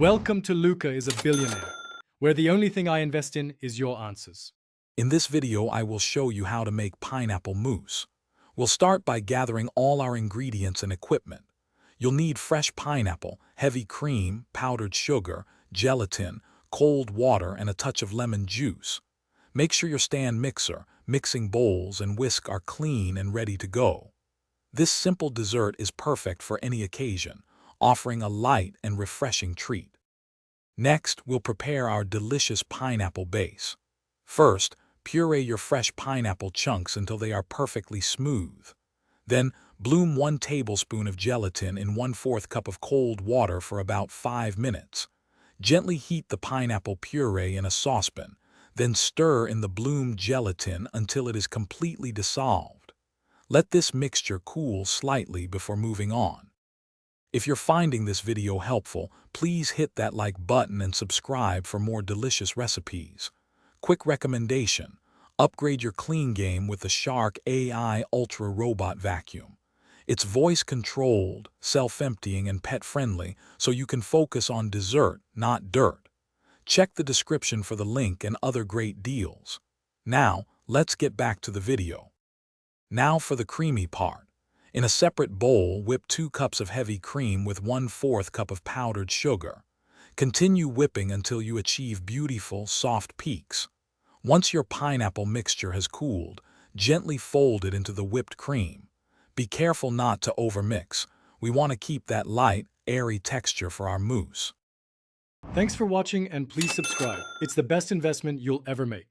Welcome to Luca is a Billionaire, where the only thing I invest in is your answers. In this video, I will show you how to make pineapple mousse. We'll start by gathering all our ingredients and equipment. You'll need fresh pineapple, heavy cream, powdered sugar, gelatin, cold water, and a touch of lemon juice. Make sure your stand mixer, mixing bowls, and whisk are clean and ready to go. This simple dessert is perfect for any occasion, offering a light and refreshing treat. Next, we'll prepare our delicious pineapple base. First, puree your fresh pineapple chunks until they are perfectly smooth. Then, bloom 1 tablespoon of gelatin in 1/4 cup of cold water for about 5 minutes. Gently heat the pineapple puree in a saucepan, then stir in the bloomed gelatin until it is completely dissolved. Let this mixture cool slightly before moving on. If you're finding this video helpful, please hit that like button and subscribe for more delicious recipes. Quick recommendation: upgrade your clean game with the Shark AI Ultra Robot Vacuum. It's voice-controlled, self-emptying, and pet-friendly, so you can focus on dessert, not dirt. Check the description for the link and other great deals. Now, let's get back to the video. Now for the creamy part. In a separate bowl, whip 2 cups of heavy cream with 1/4 cup of powdered sugar. Continue whipping until you achieve beautiful, soft peaks. Once your pineapple mixture has cooled, gently fold it into the whipped cream. Be careful not to overmix. We want to keep that light, airy texture for our mousse. Thanks for watching and please subscribe. It's the best investment you'll ever make.